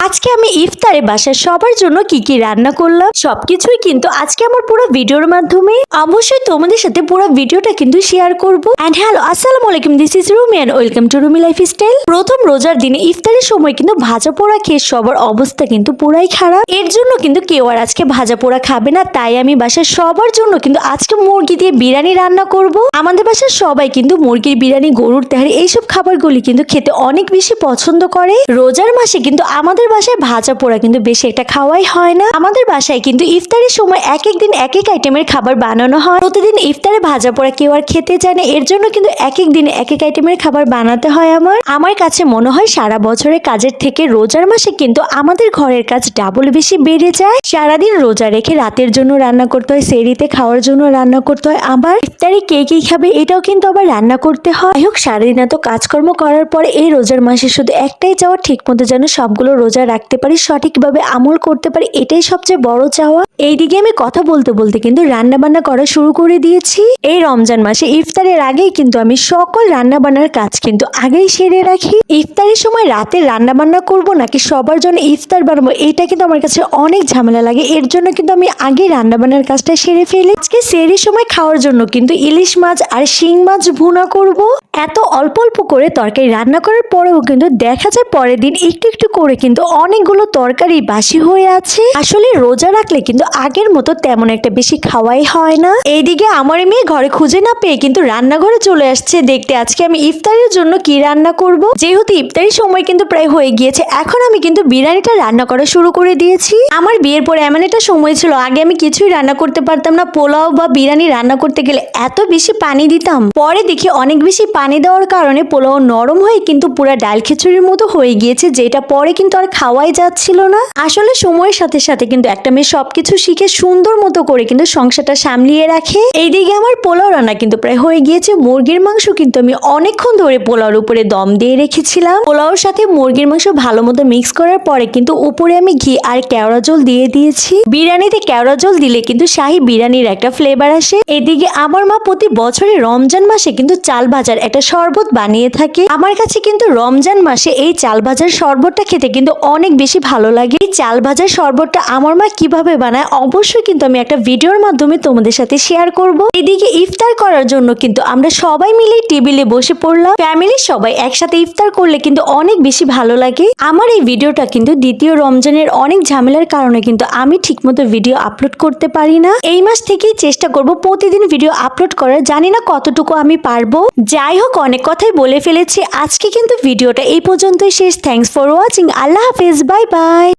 আজকে আমি ইফতারে বাসার সবার জন্য কি কি রান্না করলাম সবকিছুই কিন্তু আজকে আমার পুরো ভিডিওর মাধ্যমে অবশ্যই তোমাদের সাথে পুরো ভিডিওটা কিন্তু শেয়ার করব। এন্ড হ্যালো, আসসালামু আলাইকুম, this is Rumi and welcome to Rumi lifestyle. প্রথম রোজার দিনে ইফতারের সময় কিন্তু ভাজা পোড়া খেয়ে সবার অবস্থা কিন্তু পুরাই খারাপ। এর জন্য কিন্তু কেউ আর আজকে ভাজা পোড়া খাবে না, তাই আমি বাসার সবার জন্য কিন্তু আজকে মুরগি দিয়ে বিরিয়ানি রান্না করব। আমাদের বাসার সবাই কিন্তু মুরগির বিরিয়ানি, গরুর তেহারি এইসব খাবারগুলি কিন্তু খেতে অনেক বেশি পছন্দ করে। রোজার মাসে কিন্তু আমাদের বাসায় ভাজা পোড়া কিন্তু বেশি একটা খাওয়াই হয় না। আমাদের বাসায় কিন্তু ইফতারের সময় এক এক দিন এক এক আইটেমের খাবার বানানো হয়। প্রতিদিন ইফতারে ভাজা পোড়া কেউ আর খেতে চায় না, এর জন্য কিন্তু এক এক দিনে এক এক আইটেমের খাবার বানাতে হয়। আমার কাছে মনে হয় সারা বছরের কাজের থেকে রোজার মাসে কিন্তু আমাদের ঘরের কাজ ডাবল বেশি বেড়ে যায়। সারাদিন রোজা রেখে রাতের জন্য রান্না করতে হয়, সেহরিতে খাওয়ার জন্য রান্না করতে হয়, আবার ইফতারে কে কি খাবে এটাও কিন্তু আবার রান্না করতে হয়। যাই হোক, সারাদিন এত কাজকর্ম করার পরে এই রোজার মাসে শুধু একটাই চাওয়া, ঠিক মতো যেন সবগুলো রোজা রাখতে পারি, সঠিকভাবে আমল করতে পারি, এটাই সবচেয়ে বড় চাওয়া। এইদিকে আমি কথা বলতে বলতে কিন্তু রান্না বান্না করা শুরু করে দিয়েছি। এই রমজান মাসে ইফতারের আগেই কিন্তু আমি সকল রান্না বান্নার কাজ কিন্তু আগেই সেরে রাখি। ইফতারের সময় রাতে রান্না বান্না করবো নাকি সবার জন্য ইফতার বানাবো, এটা কিন্তু আমার কাছে অনেক ঝামেলা লাগে। এর জন্য কিন্তু আমি আগে রান্না বান্নার কাজটা সেরে ফেলি। আজকে সেহরির সময় খাওয়ার জন্য কিন্তু ইলিশ মাছ আর শিং মাছ ভুনা করব। এত অল্প অল্প করে তরকারি রান্না করার পরেও কিন্তু দেখা যায় পরের দিন একটু একটু করে কিন্তু অনেকগুলো তরকারি বাসি হয়ে আছে। আসলে রোজা রাখলে কিন্তু আগের মতো তেমন একটা বেশি খাওয়াই হয় না। এইদিকে আমার মেয়ে ঘরে খুঁজে না পেয়ে কিন্তু রান্নাঘরে চলে আসছে দেখতে আজকে আমি ইফতারের জন্য কি রান্না করব। যেহেতু ইফতারের সময় কিন্তু প্রায় হয়ে গিয়েছে, এখন আমি কিন্তু বিরিয়ানিটা রান্না করা শুরু করে দিয়েছি। আমার বিয়ের পরে এমন একটা সময় ছিল, আগে আমি কিছুই রান্না করতে পারতাম না। পোলাও বা বিরিয়ানি রান্না করতে গেলে এত বেশি পানি দিতাম, পরে দেখি অনেক বেশি পানি দেওয়ার কারণে পোলাও নরম হয়ে কিন্তু পুরো ডাল খিচুড়ির মতো হয়ে গিয়েছে, যেটা পরে কিন্তু আর খাওয়াই যাচ্ছিল না। আসলে সময়ের সাথে সাথে কিন্তু একটা মেয়ে সবকিছু শিখে সুন্দর মতো করে কিন্তু সংসারটা সামলিয়ে রাখে। এইদিকে আমার পোলাও রান্না কিন্তু প্রায় হয়ে গিয়েছে। মুরগির মাংস কিন্তু আমি অনেকক্ষণ ধরে পোলাওর উপরে দম দিয়ে রেখেছিলাম। পোলাওর সাথে মুরগির মাংস ভালো মতো মিক্স করার পরে কিন্তু উপরে আমি ঘি আর কেওড়া জল দিয়ে দিয়েছি। বিরিয়ানিতে কেওড়া জল দিলে কিন্তু শাহী বিরিয়ানির একটা ফ্লেভার আসে। এদিকে আমার মা প্রতি বছরে রমজান মাসে কিন্তু চাল ভাজার একটা শরবত বানিয়ে থাকে। আমার কাছে কিন্তু রমজান মাসে এই চাল ভাজার শরবতটা খেতে কিন্তু অনেক বেশি ভালো লাগে। এই চাল ভাজার শরবতটা আমার মা কিভাবে বানায় অবশ্যই কিন্তু আমি একটা ভিডিওর মাধ্যমে তোমাদের সাথে শেয়ার করব। এদিকে ইফতার করার জন্য কিন্তু আমরা সবাই মিলে টেবিলে বসে পড়লাম। ফ্যামিলির সবাই একসাথে ইফতার করলে কিন্তু অনেক বেশি ভালো লাগে। আমার এই ভিডিওটা কিন্তু দ্বিতীয় রমজানের অনেক ঝামেলার কারণে কিন্তু আমি ঠিকমতো ভিডিও আপলোড করতে পারি না। এই মাস থেকেই চেষ্টা করব প্রতিদিন ভিডিও আপলোড করার, জানি না কতটুকু আমি পারবো। যাই হোক, অনেক কথাই বলে ফেলেছি। আজকে কিন্তু ভিডিওটা এই পর্যন্তই শেষ। Thanks for watching. আল্লাহ হাফেজ, বাই বাই।